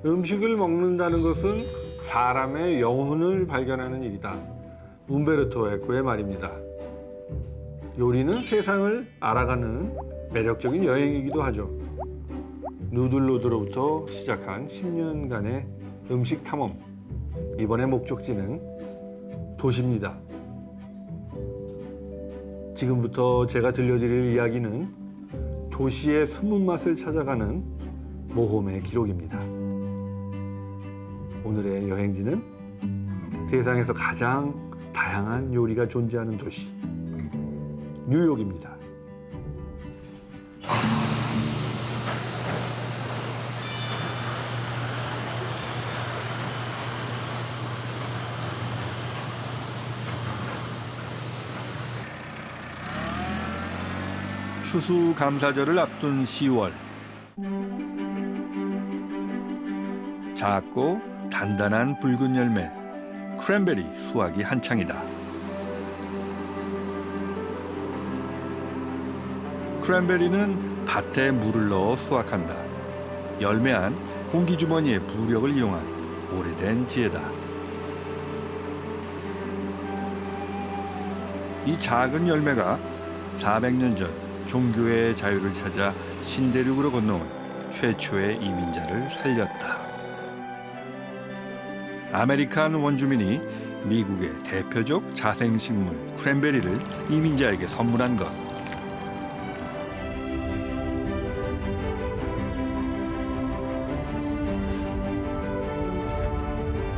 음식을 먹는다는 것은 사람의 영혼을 발견하는 일이다. 움베르토 에코의 말입니다. 요리는 세상을 알아가는 매력적인 여행이기도 하죠. 누들로드로부터 시작한 10년간의 음식 탐험. 이번의 목적지는 도시입니다. 지금부터 제가 들려드릴 이야기는 도시의 숨은 맛을 찾아가는 모험의 기록입니다. 오늘의 여행지는 세상에서 가장 다양한 요리가 존재하는 도시, 뉴욕입니다. 추수감사절을 앞둔 10월. 작고 단단한 붉은 열매, 크랜베리 수확이 한창이다. 크랜베리는 밭에 물을 넣어 수확한다. 열매한 공기주머니의 부력을 이용한 오래된 지혜다. 이 작은 열매가 400년 전 종교의 자유를 찾아 신대륙으로 건너온 최초의 이민자를 살렸다. 아메리칸 원주민이 미국의 대표적 자생식물 크랜베리를 이민자에게 선물한 것.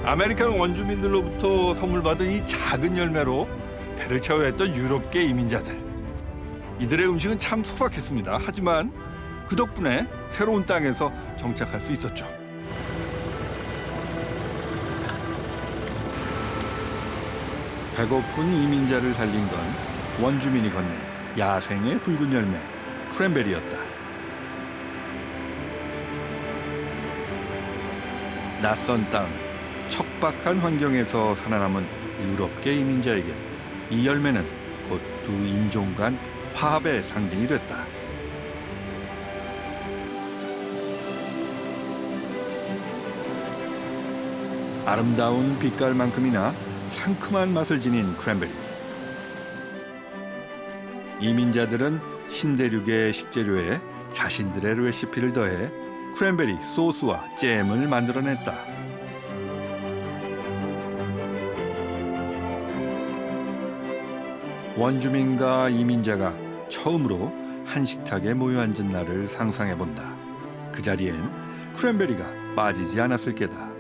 아메리칸 원주민들로부터 선물받은 이 작은 열매로 배를 채워야 했던 유럽계 이민자들. 이들의 음식은 참 소박했습니다. 하지만 그 덕분에 새로운 땅에서 정착할 수 있었죠. 배고픈 이민자를 살린 건 원주민이 건넨 야생의 붉은 열매, 크랜베리였다. 낯선 땅, 척박한 환경에서 살아남은 유럽계 이민자에게 이 열매는 곧 두 인종 간 화합의 상징이 됐다. 아름다운 빛깔만큼이나 상큼한 맛을 지닌 크랜베리. 이민자들은 신대륙의 식재료에 자신들의 레시피를 더해 크랜베리 소스와 잼을 만들어냈다. 원주민과 이민자가 처음으로 한 식탁에 모여 앉은 날을 상상해 본다. 그 자리엔 크랜베리가 빠지지 않았을 게다.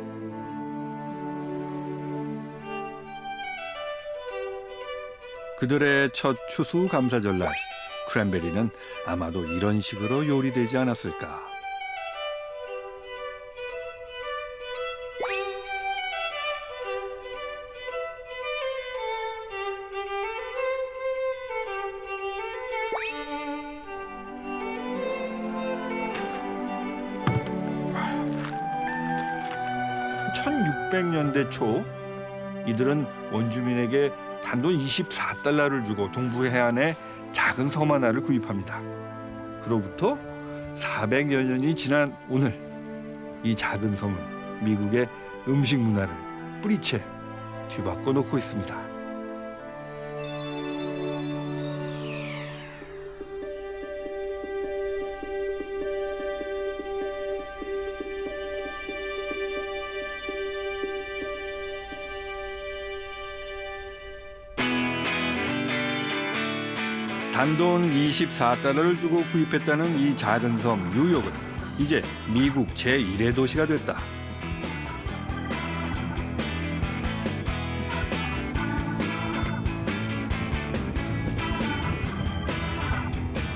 그들의 첫 추수감사절 날, 크랜베리는 아마도 이런 식으로 요리되지 않았을까. (1600년대) 초 이들은 원주민에게 단돈 $24를 주고 동부 해안의 작은 섬 하나를 구입합니다. 그로부터 400여 년이 지난 오늘, 이 작은 섬은 미국의 음식 문화를 뿌리채 뒤바꿔 놓고 있습니다. 단돈 $24를 주고 구입했다는 이 작은 섬 뉴욕은 이제 미국 제1의 도시가 됐다.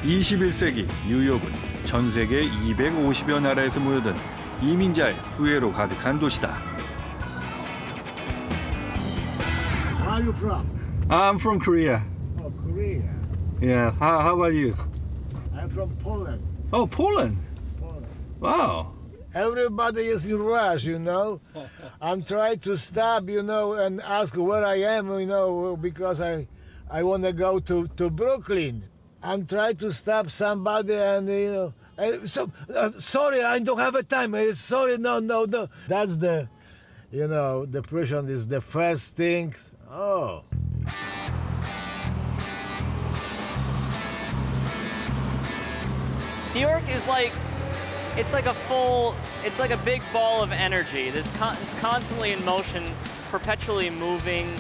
(21세기) 뉴욕은 전 세계 250여 나라에서 모여든 이민자의 후예로 가득한 도시다. Where are you from? I'm from Korea. Oh, Korea. Yeah. How about you? I'm from Poland. Oh, Poland. Poland. Wow. Everybody is in rush, you know. I'm trying to stop, you know, and ask where I am, you know, because I want to go to Brooklyn. I'm trying to stop somebody and, you know, Sorry, I don't have a time. Sorry, no. That's the, depression is the first thing. Oh. New York is like, it's like a big ball of energy. It's constantly in motion, perpetually moving.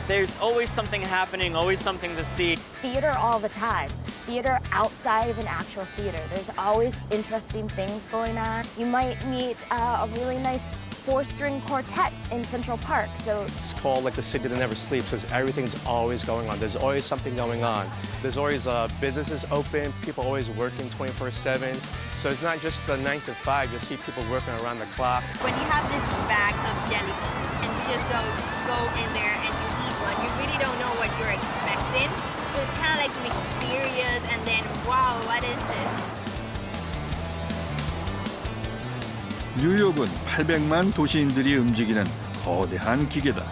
There's always something happening, always something to see. Theater all the time. Theater outside of an actual theater. There's always interesting things going on. You might meet a really nice 4-string quartet in Central Park. So It's called like the city that never sleeps because everything's always going on. There's always something going on. There's always businesses open, people always working 24/7. So it's not just the 9 to 5, you'll see people working around the clock. When you have this bag of jelly beans and you just go in there and you eat one, you really don't know what you're expecting. So it's kind of like mysterious and then, wow, what is this? 뉴욕은 800만 도시인들이 움직이는 거대한 기계다.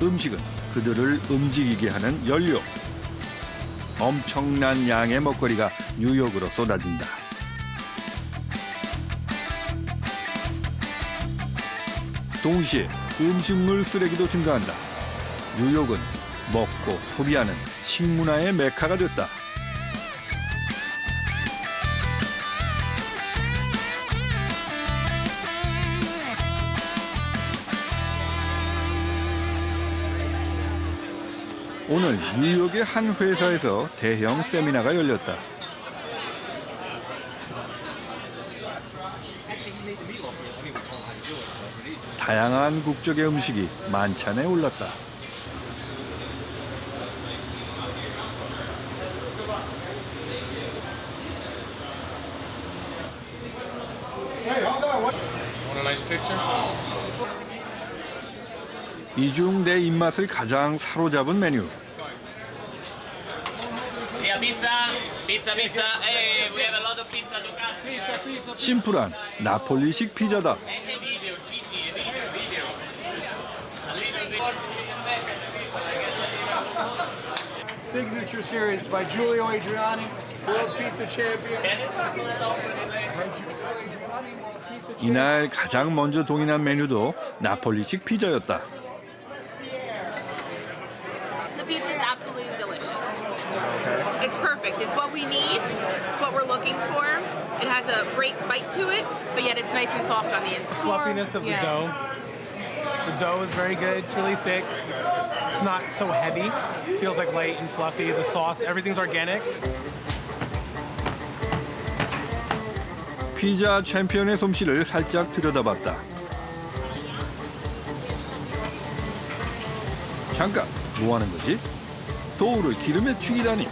음식은 그들을 움직이게 하는 연료. 엄청난 양의 먹거리가 뉴욕으로 쏟아진다. 동시에 음식물 쓰레기도 증가한다. 뉴욕은 먹고 소비하는 식문화의 메카가 됐다. 오늘 뉴욕의 한 회사에서 대형 세미나가 열렸다. 다양한 국적의 음식이 만찬에 올랐다. Want a nice picture? 이 중 내 입맛을 가장 사로잡은 메뉴. Yeah, pizza, pizza, pizza. Hey, we have a lot of pizza to cut. 심플한 나폴리식 피자다. Video, Gigi, video. A little bit. Signature series by Giulio Adriani, world pizza champion. 이날 가장 먼저 동인한 메뉴도 나폴리식 피자였다. The pizza is absolutely delicious. It's perfect. It's what we need. It's what we're looking for. It has a great bite to it, but yet it's nice and soft on the inside. Fluffiness of the dough. The dough is very good. It's really thick. It's not so heavy. It feels like light and fluffy. The sauce, everything's organic. 피자 챔피언의 솜씨를 살짝 들여다봤다. 잠깐, 뭐 하는 거지? 도우를 기름에 튀기다니.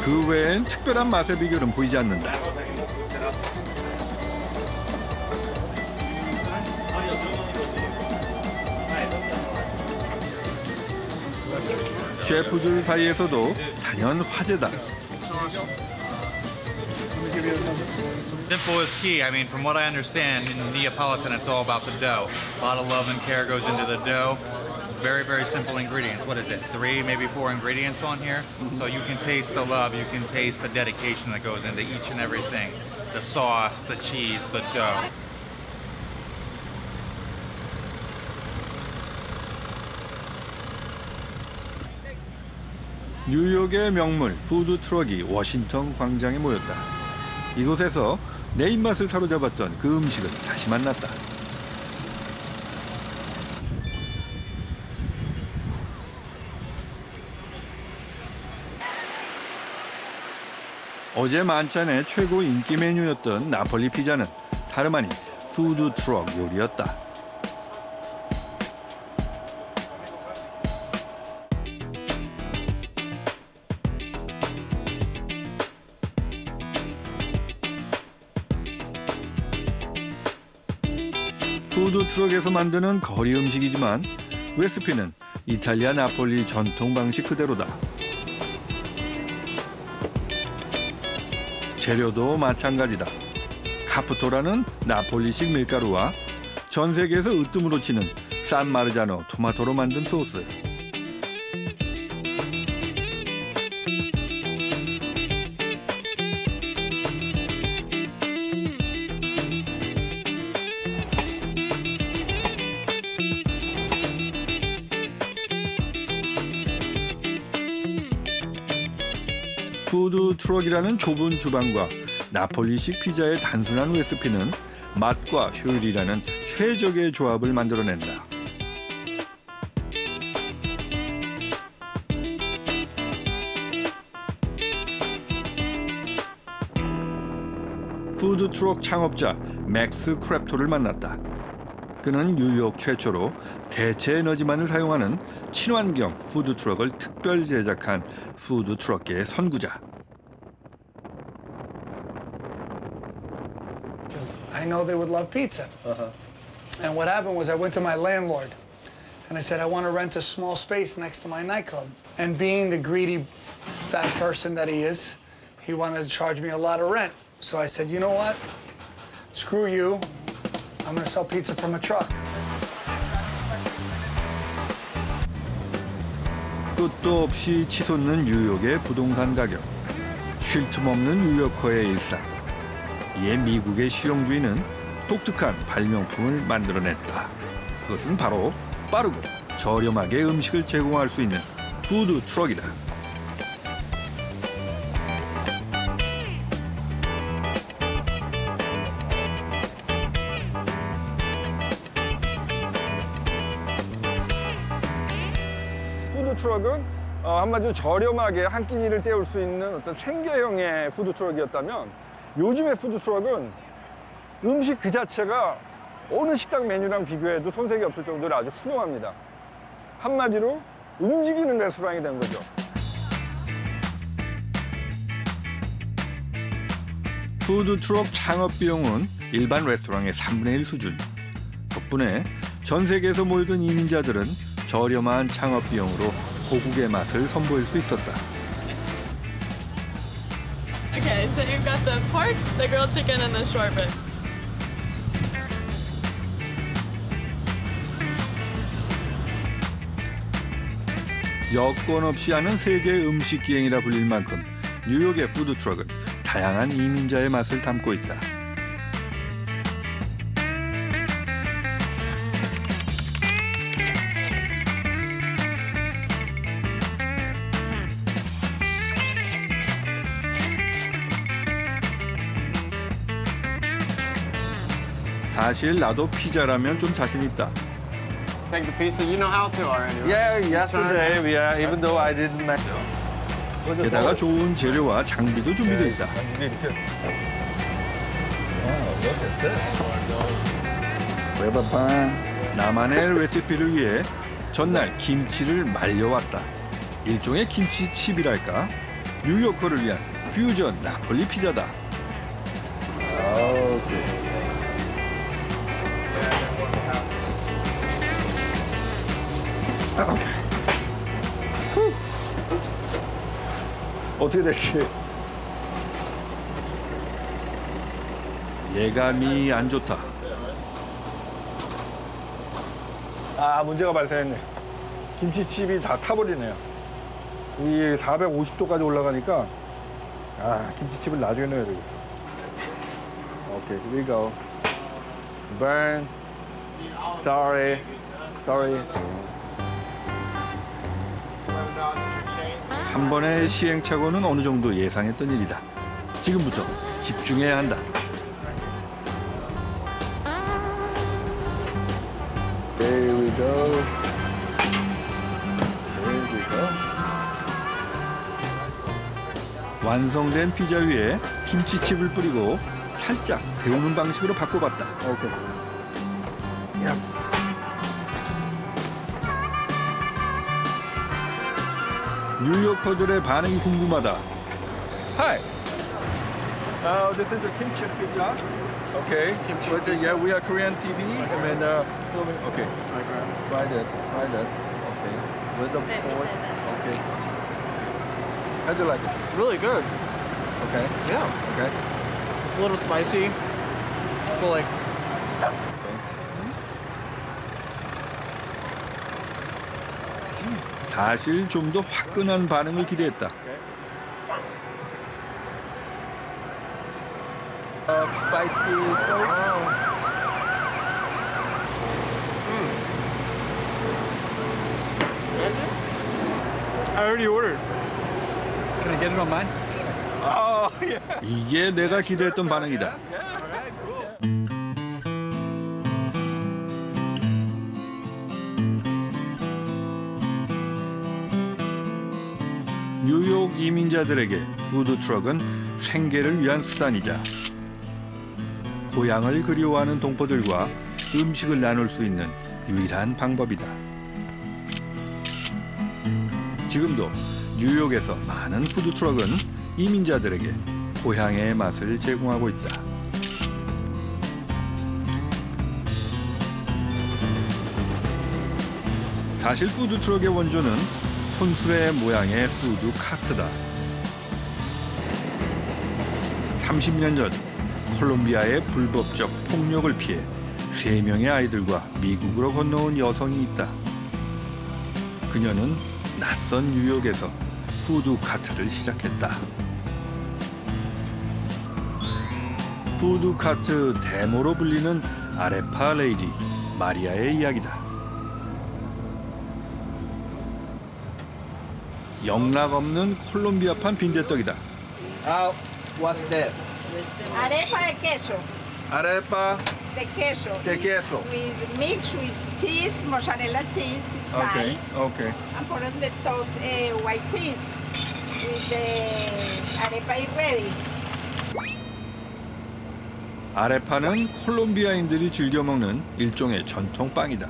그 외엔 특별한 맛의 비결은 보이지 않는다. 셰프들 사이에서도 단연 화제다. Simple is key. I mean, from what I understand, in Neapolitan, it's all about the dough. A lot of love and care goes into the dough. Very, very simple ingredients. What is it? 3, maybe 4 ingredients on here. So you can taste the love, you can taste the dedication that goes into each and everything. The sauce, the cheese, the dough. 뉴욕의 명물 푸드 트럭이 워싱턴 광장에 모였다. 이곳에서 내 입맛을 사로잡았던 그 음식은 다시 만났다. 어제 만찬의 최고 인기 메뉴였던 나폴리 피자는 다름 아닌 푸드 트럭 요리였다. 푸드 트럭에서 만드는 거리 음식이지만 레시피는 이탈리아 나폴리 전통 방식 그대로다. 재료도 마찬가지다. 카프토라는 나폴리식 밀가루와 전 세계에서 으뜸으로 치는 산 마르자노 토마토로 만든 소스. 푸드 트럭이라는 좁은 주방과 나폴리식 피자의 단순한 레시피는 맛과 효율이라는 최적의 조합을 만들어낸다. 푸드 트럭 창업자 맥스 크랩토를 만났다. 그는 뉴욕 최초로 대체 에너지만을 사용하는 친환경 푸드 트럭을 특별 제작한 푸드 트럭계의 선구자. Because I know they would love pizza. And what happened was I went to my landlord and I said, I want to rent a small space next to my nightclub. And being the greedy, fat person that he is, he wanted to charge me a lot of rent. So I said, you know what? Screw you. I'm going to sell pizza from a truck. 끝도 없이 치솟는 뉴욕의 부동산 가격. 쉴 틈 없는 뉴요커의 일상. 이에 미국의 실용주의는 독특한 발명품을 만들어냈다. 그것은 바로 빠르고 저렴하게 음식을 제공할 수 있는 푸드 트럭이다. 푸드 트럭은 한마디로 저렴하게 한 끼니를 때울 수 있는 어떤 생계형의 푸드 트럭이었다면 요즘의 푸드 트럭은 음식 그 자체가 어느 식당 메뉴랑 비교해도 손색이 없을 정도로 아주 훌륭합니다. 한마디로 움직이는 레스토랑이 된 거죠. 푸드 트럭 창업 비용은 일반 레스토랑의 3분의 1 수준. 덕분에 전 세계에서 모이던 이민자들은 저렴한 창업 비용으로 고국의 맛을 선보일 수 있었다. Okay, so you've got the pork, the grilled chicken, and the short rib. 여권 없이 하는 세계 음식 기행이라 불릴 만큼 뉴욕의 푸드 트럭은 다양한 이민자의 맛을 담고 있다. 사실 나도 피자라면 좀 자신 있다. Make the pizza. You know how to already, right? Yeah, yesterday, yeah, even though I didn't make it. 게다가 좋은 재료와 장비도 준비되어 있다. 나만의 레시피를 위해 전날 김치를 말려왔다. 일종의 김치 칩이랄까? 뉴요커를 위한 퓨전 나폴리 피자다. 오케이. 오케이. 어떻게 될지. 예감이 안 좋다. 아, 문제가 발생했네. 김치칩이 다 타버리네요. 이 450도까지 올라가니까 김치칩을 나중에 넣어야 되겠어. 오케이, here we go. Burn. Sorry. 한 번의 시행착오는 어느 정도 예상했던 일이다. 지금부터 집중해야 한다. Here we go. Here we go. 완성된 피자 위에 김치칩을 뿌리고 살짝 데우는 방식으로 바꿔봤다. 오케이. 야. 뉴요커들의 반응이 궁금하다. Hi. This is the kimchi pizza. Okay. Kimchi pizza. Yeah, we are Korean TV. And then filming. Okay. Try this. Okay. With the pork. Okay. How do you like it? Really good. Okay. Yeah. Okay. It's a little spicy, but like 사실 좀 더 화끈한 반응을 기대했다. I already ordered. Can I get it on mine? Oh, yeah. 이게 내가 기대했던 반응이다. 뉴욕 이민자들에게 푸드트럭은 생계를 위한 수단이자 고향을 그리워하는 동포들과 음식을 나눌 수 있는 유일한 방법이다. 지금도 뉴욕에서 많은 푸드트럭은 이민자들에게 고향의 맛을 제공하고 있다. 사실 푸드트럭의 원조는 손수레 모양의 푸드카트다. 30년 전 콜롬비아의 불법적 폭력을 피해 3명의 아이들과 미국으로 건너온 여성이 있다. 그녀는 낯선 뉴욕에서 푸드카트를 시작했다. 푸드카트 데모로 불리는 아레파 레이디 마리아의 이야기다. 영락 없는 콜롬비아판 빈대떡이다. What's that? Arepa de queso. 아레파 De queso. De queso. With mix with cheese, mozzarella cheese inside. 오케이. And put on the top white cheese with the arepa is ready. 아레파는 콜롬비아인들이 즐겨 먹는 일종의 전통 빵이다.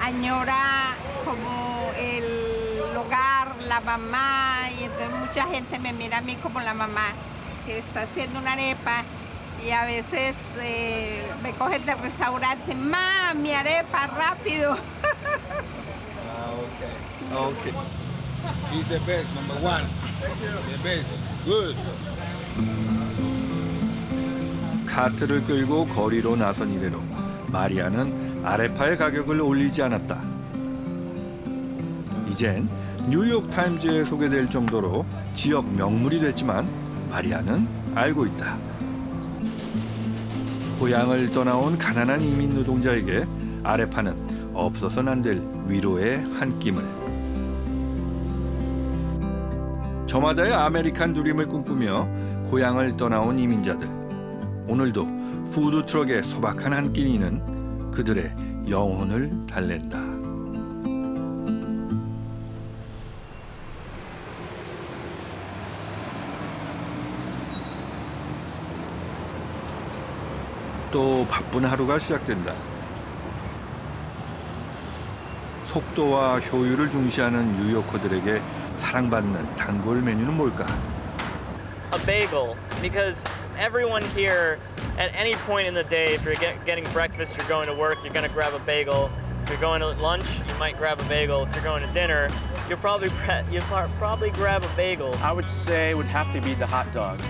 Añora como el hogar, la mamá, y entonces mucha gente me mira a mí como la mamá que está haciendo una arepa y a veces me cogen del restaurante, ¡ma, mi arepa, rápido! 오케이. He's the best, number one. The best. Good. 카트를 끌고 거리로 나선 이래로 마리아는 아레파의 가격을 올리지 않았다. 이젠 뉴욕 타임즈에 소개될 정도로 지역 명물이 됐지만 마리아는 알고 있다. 고향을 떠나온 가난한 이민 노동자에게 아레파는 없어서는 안 될 위로의 한 끼물. 저마다의 아메리칸 드림을 꿈꾸며 고향을 떠나온 이민자들. 오늘도 푸드트럭의 소박한 한 끼니는 그들의 영혼을 달랜다. 또 바쁜 하루가 시작된다. 속도와 효율을 중시하는 뉴요커들에게 사랑받는 단골 메뉴는 뭘까? A bagel, because everyone here, at any point in the day, if you're getting breakfast, you're going to work, you're going to grab a bagel. If you're going to lunch, you might grab a bagel. If you're going to dinner, you'll probably grab a bagel. I would say it would have to be the hot dog.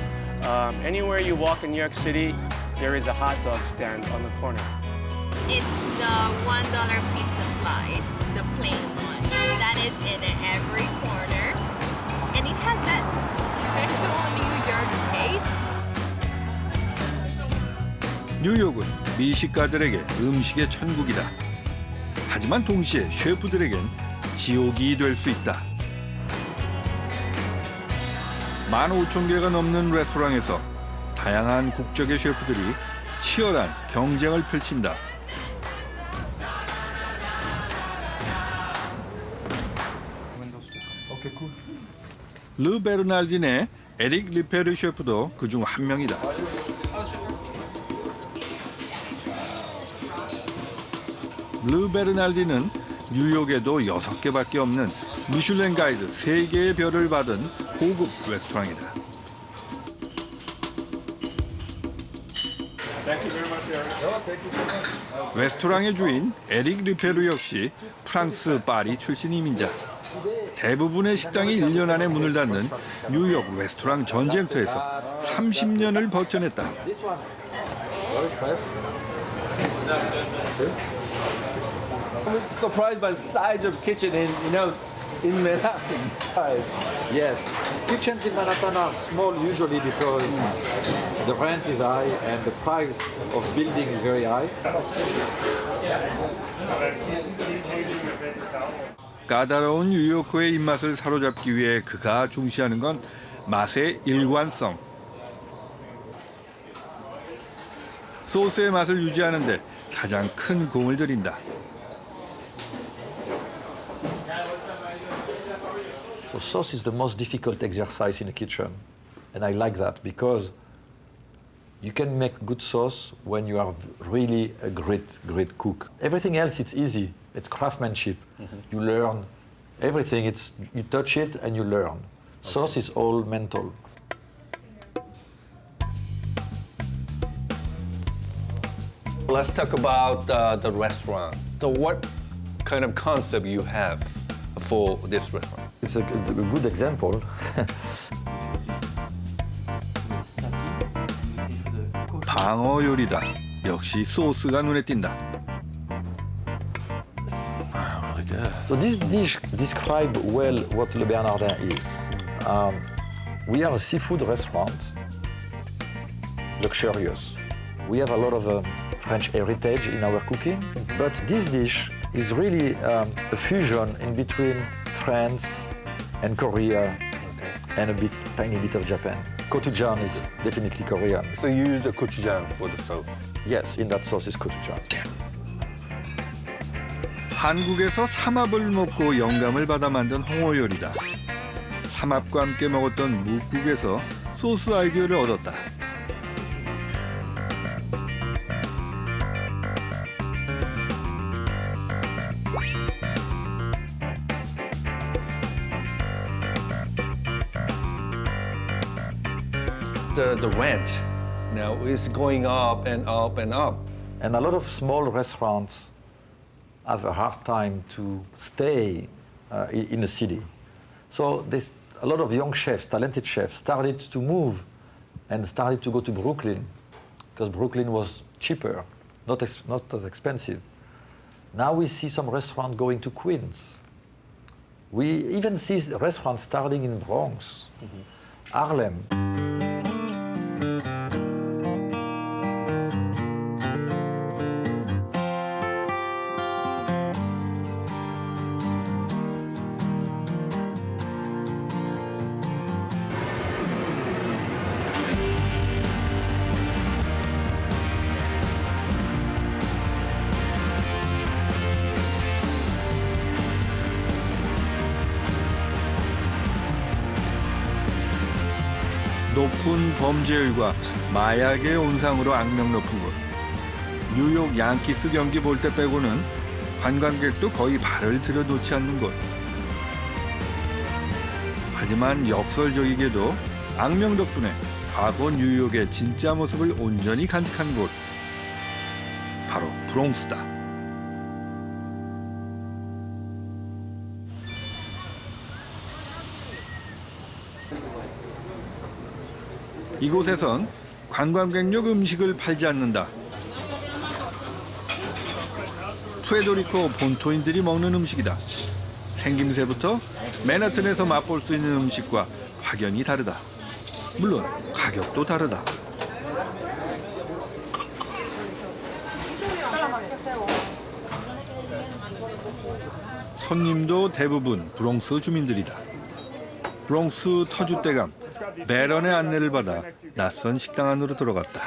Anywhere you walk in New York City, there is a hot dog stand on the corner. It's the $1 pizza slice, the plain one. That is in every corner. And it has that special New York taste. 뉴욕은 미식가들에게 음식의 천국이다. 하지만 동시에 셰프들에겐 지옥이 될 수 있다. 15,000개가 넘는 레스토랑에서 다양한 국적의 셰프들이 치열한 경쟁을 펼친다. 르 베르날딘의 에릭 리페르 셰프도 그중 한 명이다. 르 베르날딘은 뉴욕에도 6개밖에 없는 미슐랭 가이드 3개의 별을 받은 고급 레스토랑이다. 레스토랑의 주인 에릭 리페르 역시 프랑스 파리 출신 이민자. 대부분의 식당이 1년 안에 문을 닫는 뉴욕 레스토랑 전쟁터에서 30년을 버텨냈다. I'm surprised by the size of kitchen in in Manhattan. Yes, kitchens in Manhattan are small usually because the rent is high and the price of building is very high. 까다로운 뉴요커의 입맛을 사로잡기 위해 그가 중시하는 건 맛의 일관성. 소스의 맛을 유지하는 데 가장 큰 공을 들인다. So sauce is the most difficult exercise in the kitchen, and I like that because you can make good sauce when you are really a great cook. Everything else it's easy. It's craftsmanship. You learn everything. You touch it and you learn. Sauce is all mental. Let's talk about the restaurant. So what kind of concept you have for this restaurant? It's a good example. 방어 요리다. 역시 소스가 눈에 띈다. So this dish describes well what Le Bernardin is. We are a seafood restaurant, luxurious. We have a lot of French heritage in our cooking, but this dish is really a fusion in between France and Korea and tiny bit of Japan. Gochujang is definitely Korean. So you use the gochujang for the sauce? Yes, in that sauce is gochujang. 한국에서 삼합을 먹고 영감을 받아 만든 홍어 요리다. 삼합과 함께 먹었던 묵국에서 소스 아이디어를 얻었다. The rent now is going up and up and up. And a lot of small restaurants have a hard time to stay in the city. So a lot of young chefs, talented chefs, started to move and started to go to Brooklyn because Brooklyn was cheaper, not as expensive. Now we see some restaurants going to Queens. We even see restaurants starting in Bronx, Harlem. 높은 범죄율과 마약의 온상으로 악명 높은 곳. 뉴욕 양키스 경기 볼 때 빼고는 관광객도 거의 발을 들여놓지 않는 곳. 하지만 역설적이게도 악명 덕분에 과거 뉴욕의 진짜 모습을 온전히 간직한 곳. 바로 브롱스다. 이곳에선 관광객용 음식을 팔지 않는다. 푸에르토리코 본토인들이 먹는 음식이다. 생김새부터 맨하튼에서 맛볼 수 있는 음식과 확연히 다르다. 물론 가격도 다르다. 손님도 대부분 브롱스 주민들이다. 브롱스 터줏대감 베런의 안내를 받아 낯선 식당 안으로 들어갔다.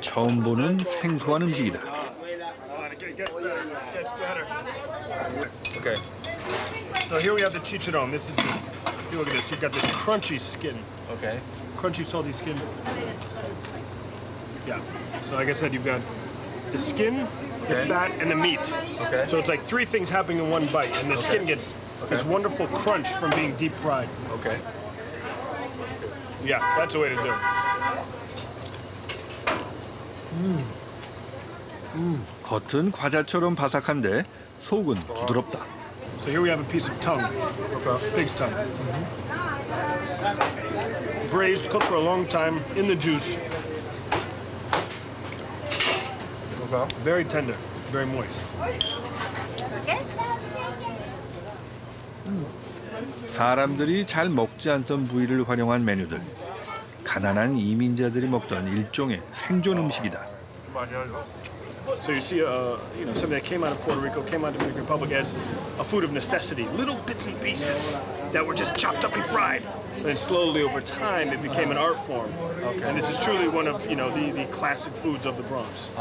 처음 보는 생소한 음식이다. Okay. So here we have the chicharron. This is you look at this. You've got this crunchy skin. Okay. Crunchy, salty skin. Yeah. So like I said, you've got the skin, the fat, and the meat. Okay. So it's like three things happening in one bite, and the skin gets this wonderful crunch from being deep fried. Okay. Yeah, that's the way to do it. 겉은 과자처럼 바삭한데 속은 부드럽다. So here we have a piece of tongue, pig's tongue. Braised, cooked for a long time in the juice. Very tender. Very moist. 사람들이 잘 먹지 않던 부위를 활용한 메뉴들. 가난한 이민자들이 먹던 일종의 생존 음식이다. So you see, something that came out of Puerto Rico, came out of the Dominican Republic as a food of necessity, little bits and pieces that were just chopped up and fried. And slowly over time, it became an art form. And this is truly one of, the classic foods of the Bronx.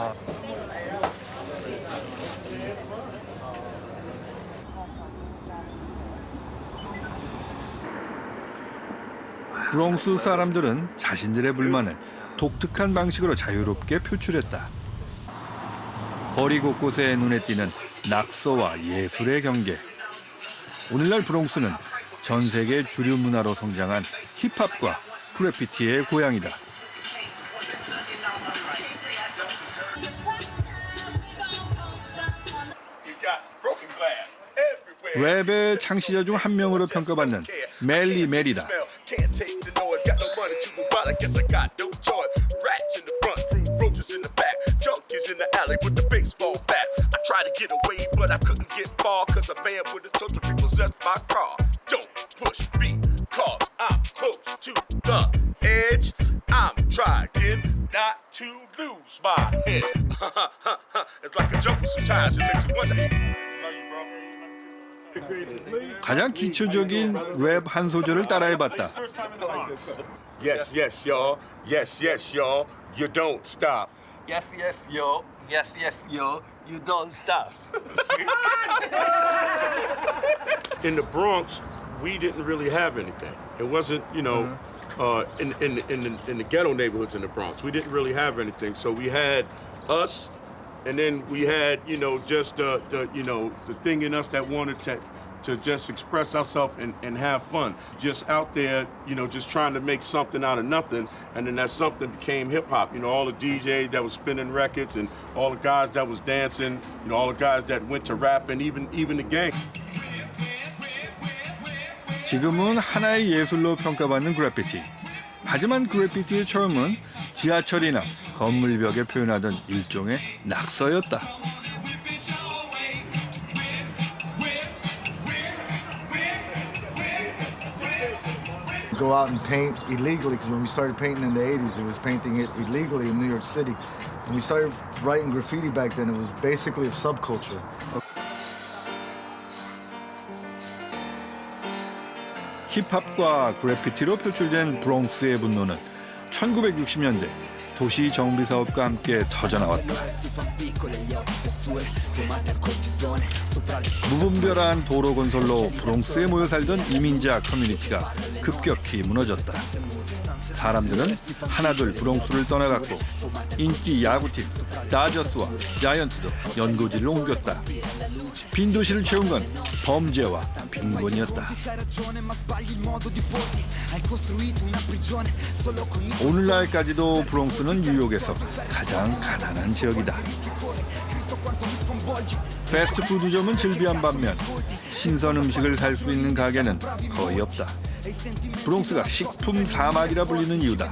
브롱스 사람들은 자신들의 불만을 독특한 방식으로 자유롭게 표출했다. 거리 곳곳에 눈에 띄는 낙서와 예술의 경계. 오늘날 브롱스는 전 세계 주류 문화로 성장한 힙합과 그래피티의 고향이다. 랩의 창시자 중 한 명으로 평가받는 멜리 멜이다. 가장 기초적인 랩 한 소절을 따라해봤다. Yes, yes, y'all. Yes, yes, y'all. You don't stop. Yes, yes, yo. Yes, yes, yo. You don't stop. In the Bronx, we didn't really have anything. It wasn't, in the ghetto neighborhoods in the Bronx, we didn't really have anything. So we had us, and then we had, just the thing in us that wanted to just express ourselves and have fun. Just out there, just trying to make something out of nothing. And then that something became hip hop. All the DJs that was spinning records and all the guys that was dancing, all the guys that went to rap and even the gang. 지금은 하나의 예술로 평가받는 그래피티. 하지만 그래피티의 처음은 지하철이나 건물 벽에 표현하던 일종의 낙서였다. Go out and paint illegally, because when we started painting in the 80s, it was painting it illegally in New York City. When we started writing graffiti back then, it was basically a subculture. 힙합과 그래피티로 표출된 브롱스의 분노는 1960년대 도시 정비 사업과 함께 터져나왔다. 무분별한 도로 건설로 브롱스에 모여 살던 이민자 커뮤니티가 급격히 무너졌다. 사람들은 하나둘 브롱스를 떠나갔고 인기 야구팀 다저스와 자이언트도 연고지를 옮겼다. 빈 도시를 채운 건 범죄와 빈곤이었다. 오늘날까지도 브롱스는 뉴욕에서 가장 가난한 지역이다. 패스트푸드점은 즐비한 반면 신선 음식을 살 수 있는 가게는 거의 없다. 브롱스가 식품 사막이라 불리는 이유다.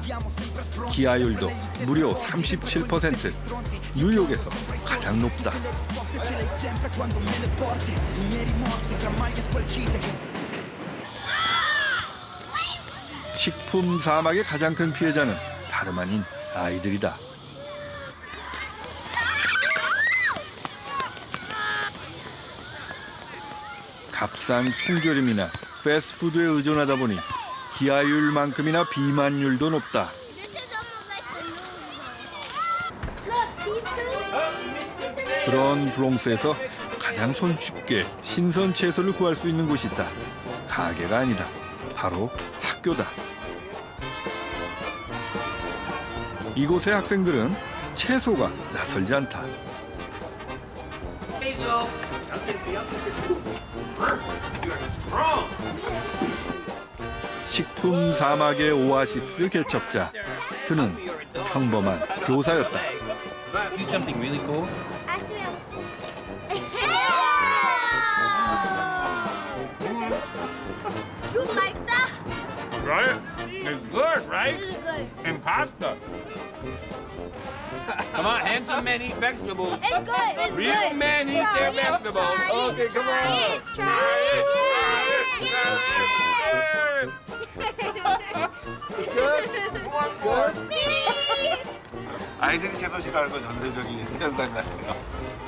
기아율도 무려 37%, 뉴욕에서 가장 높다. 식품 사막의 가장 큰 피해자는 다름 아닌 아이들이다. 값싼 통조림이나 패스트푸드에 의존하다 보니 기아율만큼이나 비만율도 높다. 그런 브롱스에서 가장 손쉽게 신선 채소를 구할 수 있는 곳이 있다. 가게가 아니다. 바로 학교다. 이곳의 학생들은 채소가 낯설지 않다. 식품 사막의 오아시스 개척자. 그는 평범한 교사였다. You like that? Right? It's good, right? Really good. And pasta. Come on, handsome men eat vegetables. It's good. It's Real good. men eat their vegetables. Okay, come on. Try it. Good? 아이들이 채소 싫어하는 건 전대적인 현상 같아요.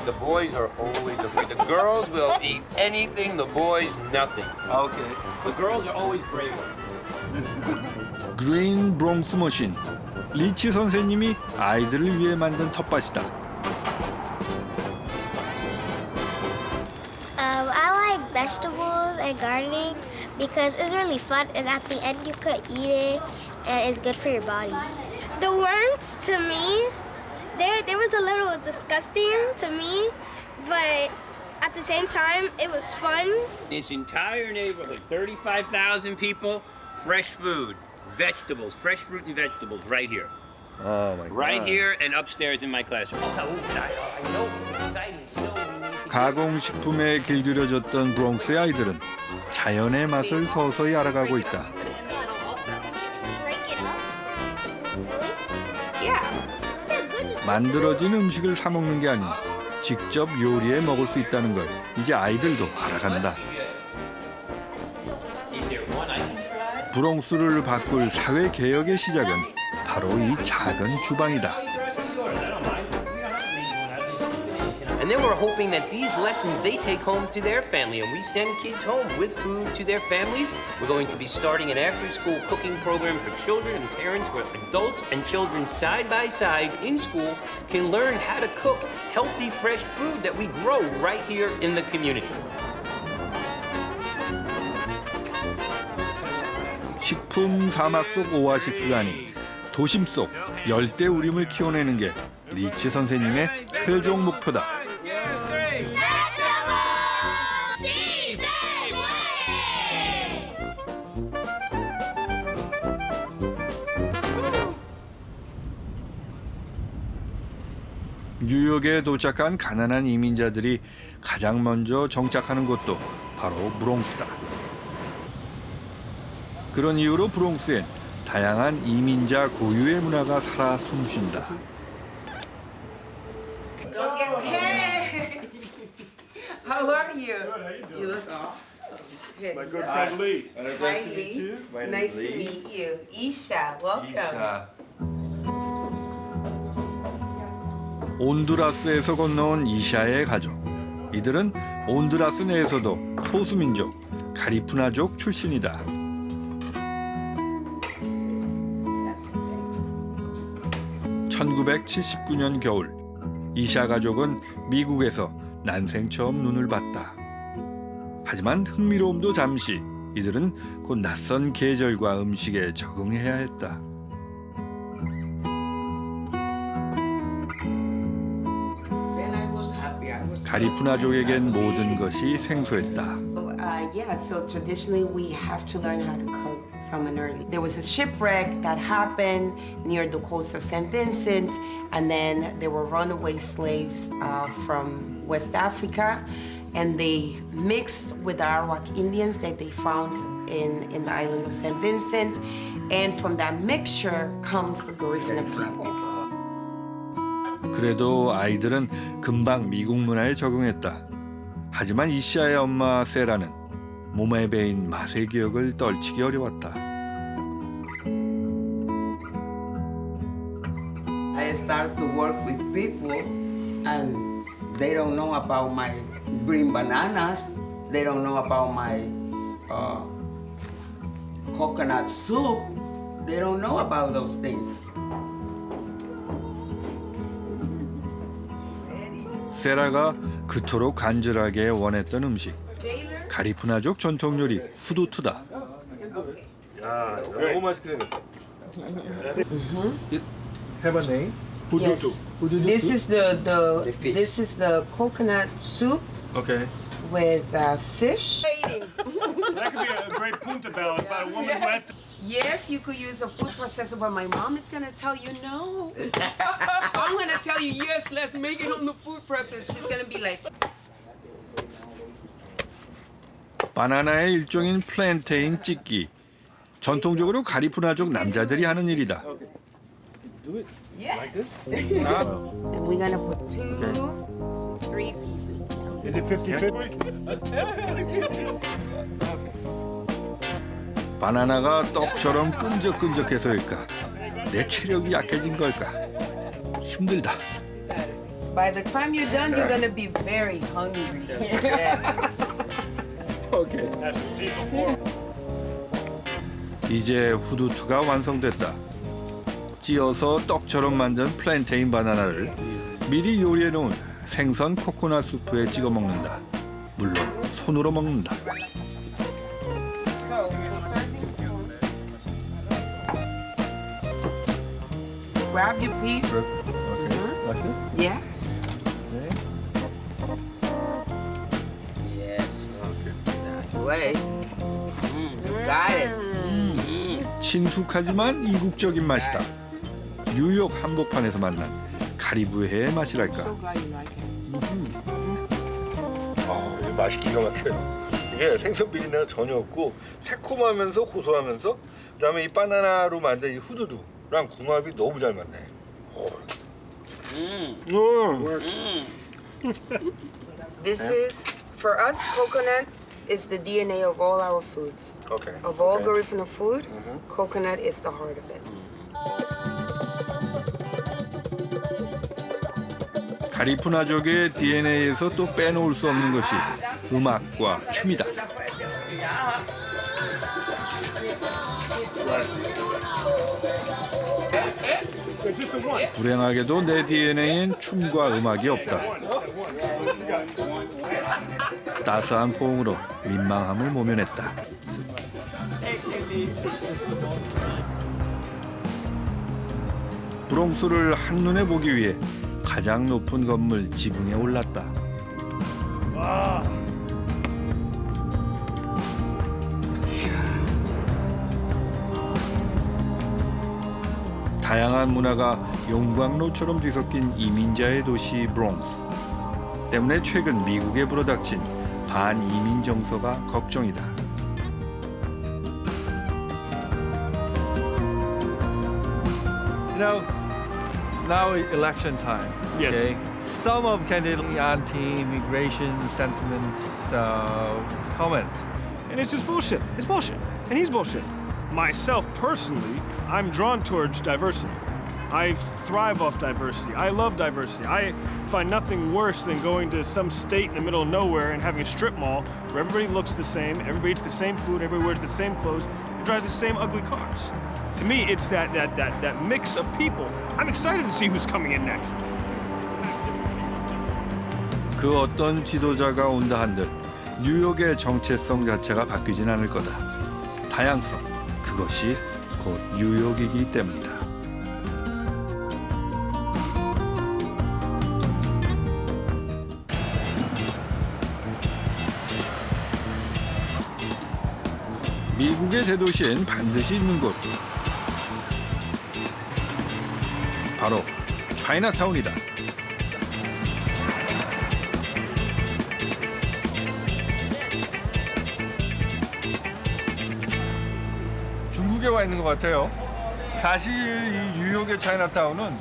The boys are always afraid. The girls will eat anything, the boys nothing. Okay. The girls are always brave. 그린 브롱스 머신. 리치 선생님이 아이들을 위해 만든 텃밭이다. I like vegetables and gardening because it's really fun, and at the end you could eat it, and it's good for your body. The worms, to me, they was a little disgusting to me, but at the same time, it was fun. This entire neighborhood, 35,000 people, fresh food, vegetables, fresh fruit and vegetables right here. Oh my God. Right here and upstairs in my classroom. I know it's exciting, so we need to 가공식품에 길들여졌던 브롱스의 아이들은 자연의 맛을 서서히 알아가고 있다. 만들어진 음식을 사 먹는 게 아닌 직접 요리해 먹을 수 있다는 걸 이제 아이들도 알아간다. 브롱스를 바꿀 사회 개혁의 시작은 바로 이 작은 주방이다. And then we're hoping that these lessons they take home to their family, and we send kids home with food to their families. We're going to be starting an after-school cooking program for children and parents where adults and children side by side in school can learn how to cook healthy, fresh food that we grow right here in the community. 식품 사막 속 오아시스가 아닌 도심 속 열대우림을 키워내는 게 리치 선생님의 최종 목표다. 뉴욕에 도착한 가난한 이민자들이 가장 먼저 정착하는 곳도 바로 브롱스다. 그런 이유로 브롱스엔 다양한 이민자 고유의 문화가 살아 숨쉰다. Hey! How are you? You look awesome. Good. My good friend Lee. Hi, Lee. Nice to meet you. Isha, welcome. 온두라스에서 건너온 이샤의 가족. 이들은 온두라스 내에서도 소수민족 가리푸나족 출신이다. 1979년 겨울, 이샤 가족은 미국에서 난생 처음 눈을 봤다. 하지만 흥미로움도 잠시, 이들은 곧 낯선 계절과 음식에 적응해야 했다. 가리푸나족에겐 모든 것이 생소했다. Yeah, so traditionally we have to learn how to cook from an early. There was a shipwreck that happened near the coast of St. Vincent, and then there were runaway slaves from West Africa, and they mixed with the Arawak Indians that they found in the island of St. Vincent, and from that mixture comes the Garifuna people. 그래도 아이들은 금방 미국 문화에 적응했다. 하지만 이샤의 엄마 세라는 몸에 배인 맛의 기억을 떨치기 어려웠다. I started to work with people and they don't know about my green bananas. They don't know about my coconut soup. They don't know about those things. 세라가 그토록 간절하게 원했던 음식, 가리푸나족 전통 요리 후두투다. 야, 너무 맛있게 생겼어. Have a name? Yes. This is this is the coconut soup. Okay. With fish. That could be a great punta bell about a woman who has to. Yes, you could use a food processor, but my mom is gonna tell you no. I'm gonna tell you yes. Let's make it on the food processor. She's gonna be like. 바나나의 일종인 플랜테인 찢기. 전통적으로 가리푸나족 남자들이 하는 일이다. Yes. And we're gonna put 2, 3 pieces. Is it 50-50? 바나나가 떡처럼 끈적끈적해서일까? 내 체력이 약해진 걸까? 힘들다. By the time you're done, you're gonna be very hungry. Yes. 오케이. 이제 후두투가 완성됐다. 찧어서 떡처럼 만든 플랜테인 바나나를 미리 요리해 놓은 생선 코코넛 수프에 찍어 먹는다. 물론 손으로 먹는다. Grab your piece. Yes. Yes. That's the way. You got it. 친숙하지만 이국적인 맛이다. 뉴욕 한복판에서 만난 카리브해의 맛이랄까. So glad you like it. 이게 맛이 기가 막혀요. 이게 생선 비린내가 전혀 없고 새콤하면서 고소하면서 그다음에 이 바나나로 만든 이 후두두랑 궁합이 너무 잘 맞네. This is, for us, coconut is the DNA of all our foods. Okay. Of all Garifuna food, coconut is the heart of it. 가리푸나족의 DNA에서 또 빼놓을 수 없는 것이 음악과 춤이다. 불행하게도 내 DNA엔 춤과 음악이 없다. 따스한 포옹으로 민망함을 모면했다. 브롱스를 한눈에 보기 위해 가장 높은 건물 지붕에 올랐다. 다양한 문화가 용광로처럼 뒤섞인 이민자의 도시 브롱스 때문에 최근 미국에 불어닥친 반이민 정서가 걱정이다. Now election time. Yes. Okay? Some of candidly anti-immigration sentiments comment. And it's just bullshit. It's bullshit. And he's bullshit. Myself, personally, I'm drawn towards diversity. I thrive off diversity. I love diversity. I find nothing worse than going to some state in the middle of nowhere and having a strip mall where everybody looks the same, everybody eats the same food, everybody wears the same clothes, and drives the same ugly cars. To me, it's that mix of people. I'm excited to see who's coming in next. 그 어떤 지도자가 온다 한들 뉴욕의 정체성 자체가 바뀌진 않을 거다. 다양성, 그것이 곧 뉴욕이기 때문이다. 미국의 대도시엔 반드시 있는 곳. 바로 차이나타운이다. 중국에 와 있는 것 같아요. 사실 이 뉴욕의 차이나타운은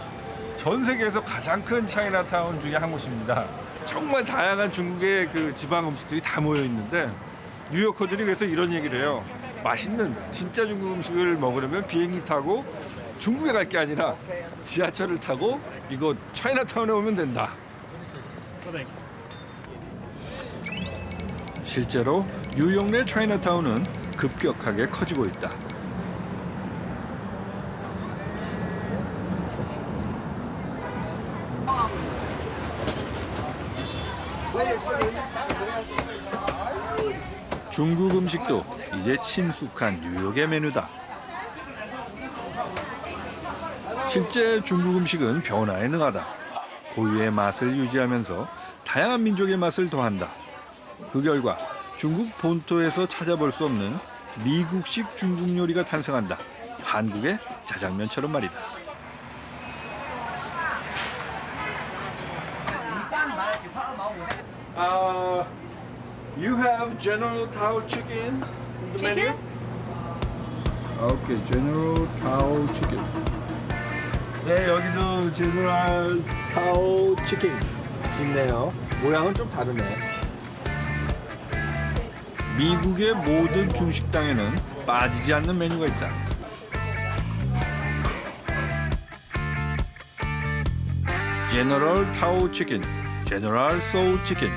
전 세계에서 가장 큰 차이나타운 중에 한 곳입니다. 정말 다양한 중국의 그 지방 음식들이 다 모여 있는데 뉴요커들이 그래서 이런 얘기를 해요. 맛있는 진짜 중국 음식을 먹으려면 비행기 타고 중국에 갈 게 아니라 지하철을 타고 이곳 차이나타운에 오면 된다. 실제로 뉴욕 내 차이나타운은 급격하게 커지고 있다. 중국 음식도 이제 친숙한 뉴욕의 메뉴다. 실제 중국 음식은 변화에 능하다. 고유의 맛을 유지하면서 다양한 민족의 맛을 더한다. 그 결과 중국 본토에서 찾아볼 수 없는 미국식 중국 요리가 탄생한다. 한국의 자장면처럼 말이다. You have General Tao chicken in the menu? Okay, General Tao chicken. 네, 여기도 제너럴 타오 치킨 있네요. 모양은 좀 다르네. 미국의 모든 중식당에는 빠지지 않는 메뉴가 있다. 제너럴 타오 치킨, 제너럴 소우 치킨.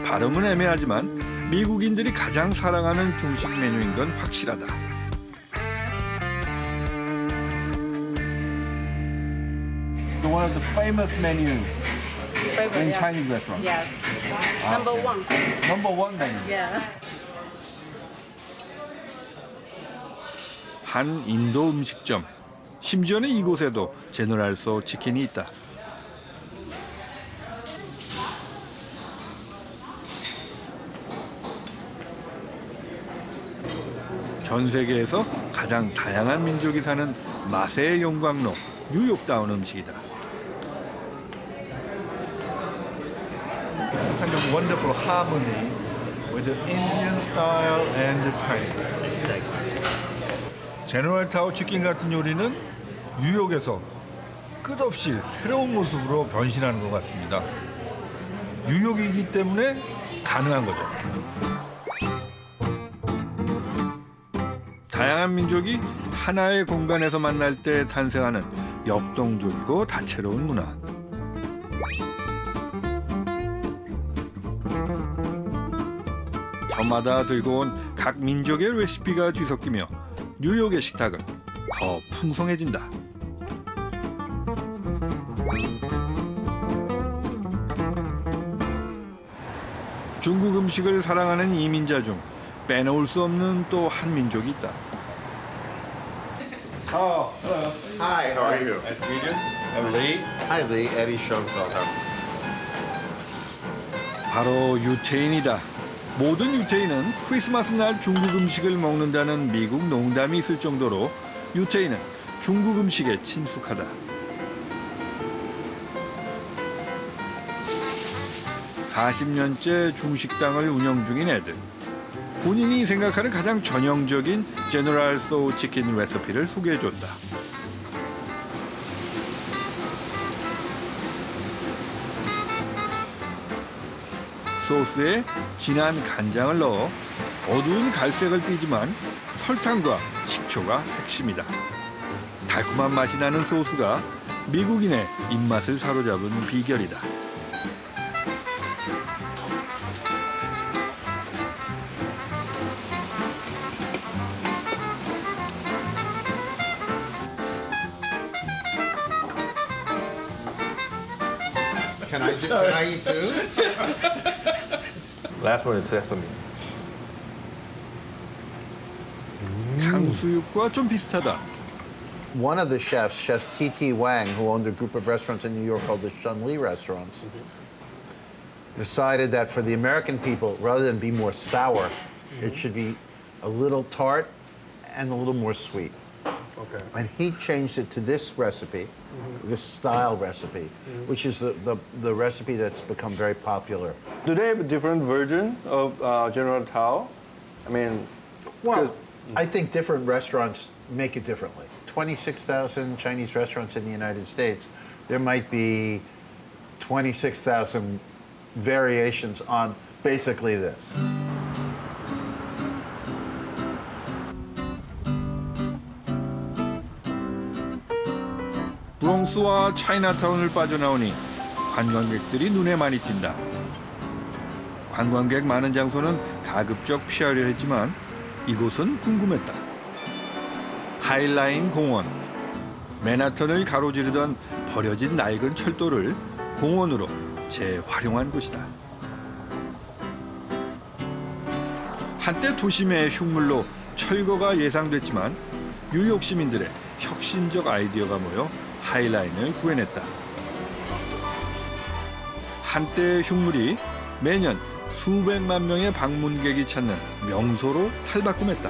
발음은 애매하지만 미국인들이 가장 사랑하는 중식 메뉴인 건 확실하다. One of the famous menu Favorite, in yeah. Chinese restaurant. Yes. Number one. Number one menu. Yeah. 한 인도 음식점. 심지어는 이곳에도 제너럴 소우 치킨이 있다. 전 세계에서 가장 다양한 민족이 사는 맛의 영광로 뉴욕다운 음식이다. Kind of wonderful harmony with the Indian style and the Chinese. 제너럴 타오 치킨 같은 요리는 뉴욕에서 끝없이 새로운 모습으로 변신하는 것 같습니다. 뉴욕이기 때문에 가능한 거죠. 다양한 민족이 하나의 공간에서 만날 때 탄생하는 역동적이고 다채로운 문화. 저마다 들고 온 각 민족의 레시피가 뒤섞이며 뉴욕의 식탁은 더 풍성해진다. 중국 음식을 사랑하는 이민자 중 빼놓을 수 없는 또 한 민족이 있다. Oh, hello. Hi, how are you? Nice to meet you. I'm Lee. Hi, Lee. Eddie Schoenfelder. 바로 유태인이다. 모든 유태인은 크리스마스 날 중국 음식을 먹는다는 미국 농담이 있을 정도로 유태인은 중국 음식에 친숙하다. (40년째) 중식당을 운영 중인 애들. 본인이 생각하는 가장 전형적인 제너럴 소우 치킨 레시피를 소개해줬다. 소스에 진한 간장을 넣어 어두운 갈색을 띠지만 설탕과 식초가 핵심이다. 달콤한 맛이 나는 소스가 미국인의 입맛을 사로잡은 비결이다. Can I eat too? Last one is sesame. 탕수육과 좀 비슷하다. One of the chefs, Chef T.T. Wang, who owned a group of restaurants in New York called the Shun Li restaurants, decided that for the American people, rather than be more sour, it should be a little tart and a little more sweet. Okay. And he changed it to this recipe, this style recipe, which is the recipe that's become very popular. Do they have a different version of General Tao? I mean, Well, I think different restaurants make it differently. 26,000 Chinese restaurants in the United States. There might be 26,000 variations on basically this. 브롱스와 차이나타운을 빠져나오니 관광객들이 눈에 많이 띈다. 관광객 많은 장소는 가급적 피하려 했지만 이곳은 궁금했다. 하이라인 공원. 맨하탄을 가로지르던 버려진 낡은 철도를 공원으로 재활용한 곳이다. 한때 도심의 흉물로 철거가 예상됐지만 뉴욕 시민들의 혁신적 아이디어가 모여 하이라인을 구해냈다. 한때 흉물이 매년 수백만 명의 방문객이 찾는 명소로 탈바꿈했다.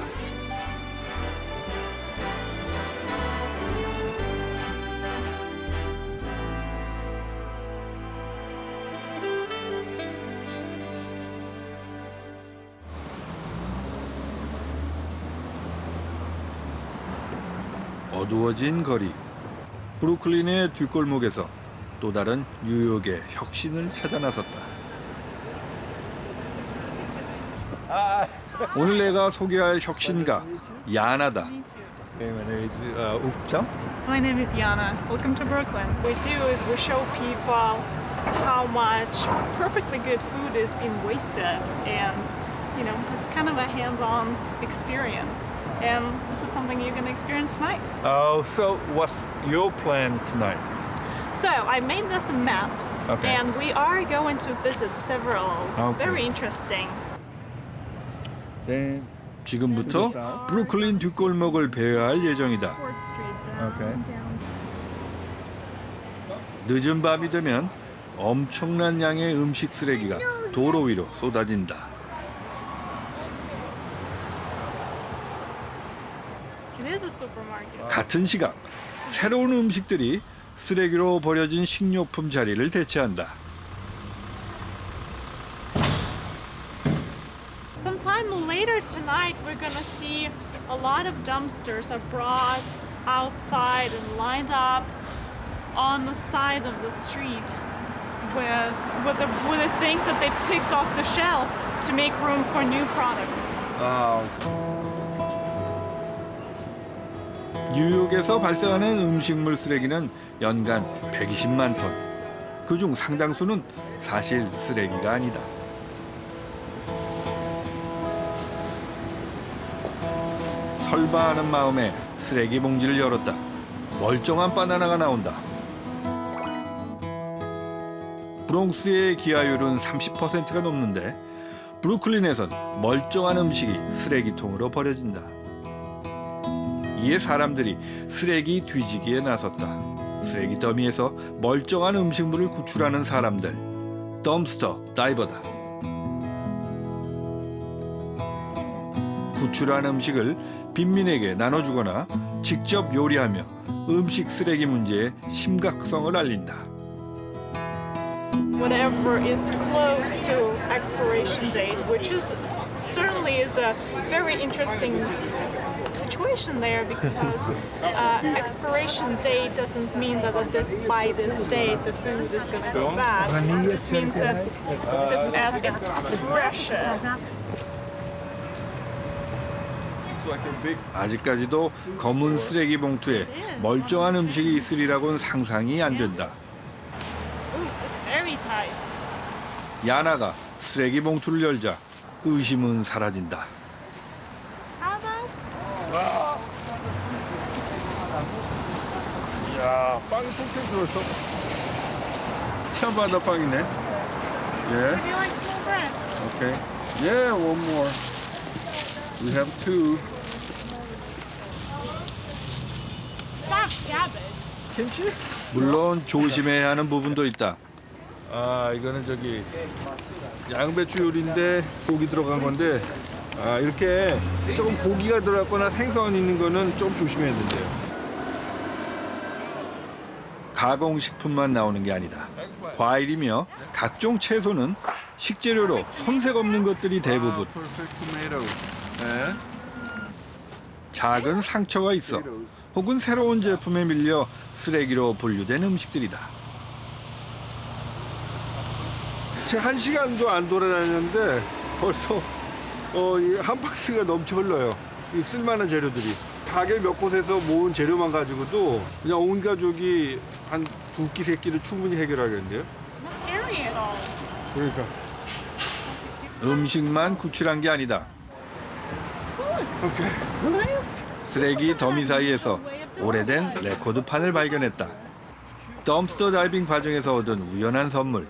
어두워진 거리. 브루클린의 뒷골목에서 또 다른 뉴욕의 혁신을 찾아 나섰다. 오늘 내가 소개할 혁신가 야나다. My name is Yana. Welcome to Brooklyn. What we do is we show people how much perfectly good food is being wasted, and you know, it's kind of a hands-on experience. And this is something you're going to experience tonight. Oh, so what's your plan tonight? So I made this a map, Okay. and we are going to visit several Okay. very interesting. 네. 지금부터 브루클린 뒷골목을 배회할 예정이다. 늦은 밤이 되면 엄청난 양의 음식 쓰레기가 도로 위로 쏟아진다. It is a supermarket. 같은 시각 새로운 음식들이 쓰레기로 버려진 식료품 자리를 대체한다. Sometime later tonight, we're gonna see a lot of dumpsters are brought outside and lined up on the side of the street with the things that they picked off the shelf to make room for new products. 뉴욕에서 발생하는 음식물 쓰레기는 연간 120만 톤. 그중 상당수는 사실 쓰레기가 아니다. 설바하는 마음에 쓰레기 봉지를 열었다. 멀쩡한 바나나가 나온다. 브롱스의 기하율은 30%가 넘는데 브루클린에선 멀쩡한 음식이 쓰레기통으로 버려진다. 이에 사람들이 쓰레기 뒤지기에 나섰다. 쓰레기 더미에서 멀쩡한 음식물을 구출하는 사람들. 덤스터 다이버다. 구출한 음식을 빈민에게 나눠주거나 직접 요리하며 음식 쓰레기 문제의 심각성을 알린다. Whatever is close to expiration date, which is certainly is a very interesting situation there because expiration date doesn't mean that by this date the food is going to go bad. It just means that it's freshest. 아직까지도 검은 쓰레기 봉투에 멀쩡한 음식이 있으리라고는 상상이 안 된다. It's very tight. 야나가 쓰레기 봉투를 열자 의심은 사라진다. 이야, 빵이 톡톡 들어서 치아바다 빵이네. 예. Would you like some bread? Okay. Yeah, one more. We have two. Stop cabbage. 김치? 물론 조심해야 하는 부분도 있다. 아, 이거는 저기 양배추 요리인데 고기 들어간 건데 이렇게 조금 고기가 들어갔거나 생선 있는 거는 좀 조심해야 된대요. 가공식품만 나오는 게 아니다. 과일이며 각종 채소는 식재료로 손색 없는 것들이 대부분. 작은 상처가 있어 혹은 새로운 제품에 밀려 쓰레기로 분류된 음식들이다. 제가 1시간도 안 돌아다녔는데 벌써 한 박스가 넘쳐 흘러요. 이 쓸만한 재료들이. 가게 몇 곳에서 모은 재료만 가지고도 그냥 온 가족이 한 2끼, 3끼를 충분히 해결하겠는데요. Scary at all. 그러니까 음식만 구출한 게 아니다. 쓰레기 더미 사이에서 오래된 레코드판을 발견했다. 덤스터 다이빙 과정에서 얻은 우연한 선물.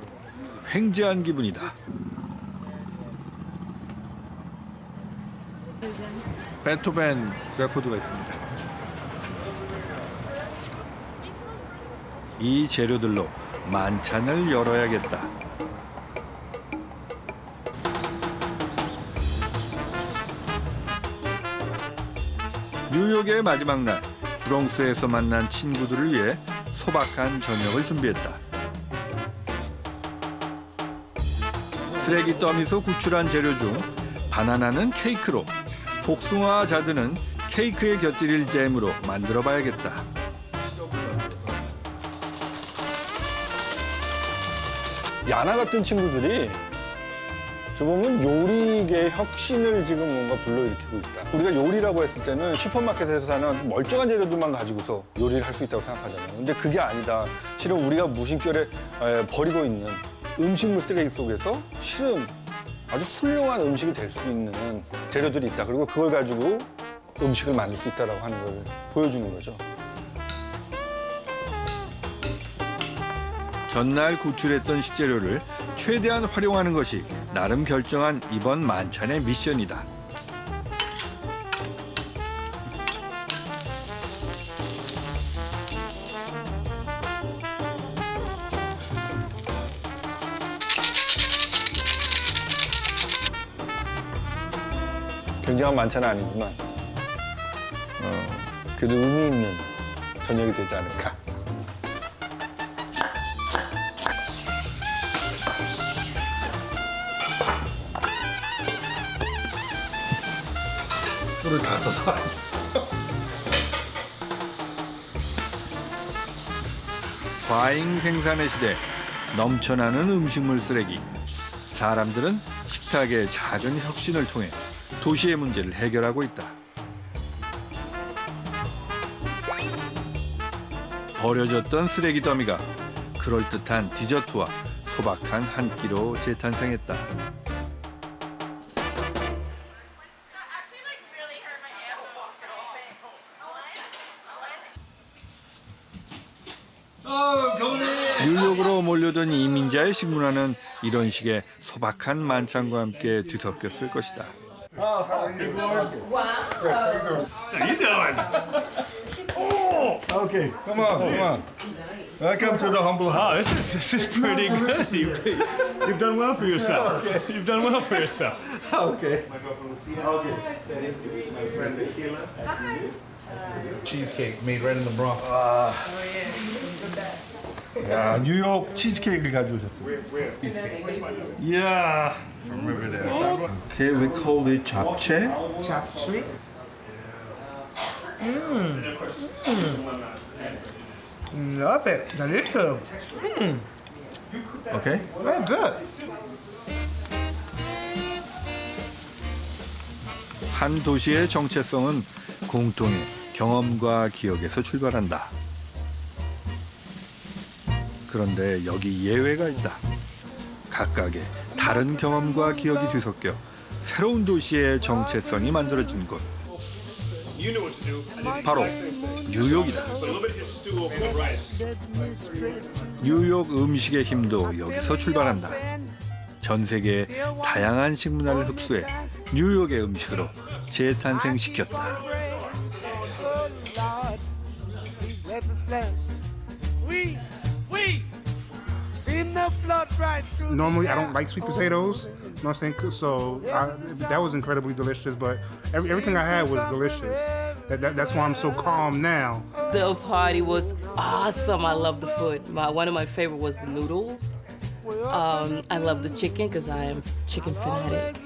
횡재한 기분이다. 베토벤 레코드가 있습니다. 이 재료들로 만찬을 열어야겠다. 뉴욕의 마지막 날, 브롱스에서 만난 친구들을 위해 소박한 저녁을 준비했다. 쓰레기 더미에서 구출한 재료 중 바나나는 케이크로, 복숭아와 자두는 케이크에 곁들일 잼으로 만들어 봐야겠다. 야나 같은 친구들이 저 보면 요리계의 혁신을 지금 뭔가 불러일으키고 있다. 우리가 요리라고 했을 때는 슈퍼마켓에서 사는 멀쩡한 재료들만 가지고서 요리를 할 수 있다고 생각하잖아요. 근데 그게 아니다. 실은 우리가 무심결에 버리고 있는 음식물 쓰레기 속에서 실은 아주 훌륭한 음식이 될 수 있는 재료들이 있다. 그리고 그걸 가지고 음식을 만들 수 있다고 하는 걸 보여주는 거죠. 전날 구출했던 식재료를 최대한 활용하는 것이 나름 결정한 이번 만찬의 미션이다. 굉장한 만찬은 아니지만 그래도 의미 있는 저녁이 되지 않을까. 술을 다 써서. 과잉 생산의 시대, 넘쳐나는 음식물 쓰레기. 사람들은 식탁의 작은 혁신을 통해 도시의 문제를 해결하고 있다. 버려졌던 쓰레기 더미가 그럴듯한 디저트와 소박한 한 끼로 재탄생했다. 뉴욕으로 몰려든 이민자의 식문화는 이런 식의 소박한 만찬과 함께 뒤섞였을 것이다. How you doing? Oh, okay. Come on. Welcome to the humble house. Oh, this is pretty good. You've done well for yourself. You've done well for yourself. Okay. My girlfriend Lucia. Okay. My friend Akila. Cheesecake made right in the Bronx. 야, 뉴욕 치즈케이크를 가져오셨어요. Yeah. From Riverdale. Okay, we call it 잡채. Chapsweet. Love it. Delicious. Okay. Very good. 한 도시의 정체성은 공통의 경험과 기억에서 출발한다. 그런데 여기 예외가 있다. 각각의 다른 경험과 기억이 뒤섞여 새로운 도시의 정체성이 만들어진 곳. 바로 뉴욕이다. 뉴욕 음식의 힘도 여기서 출발한다. 전 세계의 다양한 식문화를 흡수해 뉴욕의 음식으로 재탄생시켰다. Normally, I don't like sweet potatoes. You know what I'm saying? So that was incredibly delicious. But everything I had was delicious. That's why I'm so calm now. The party was awesome. I love the food. One of my favorite was the noodles. I love the chicken because I am chicken fanatic.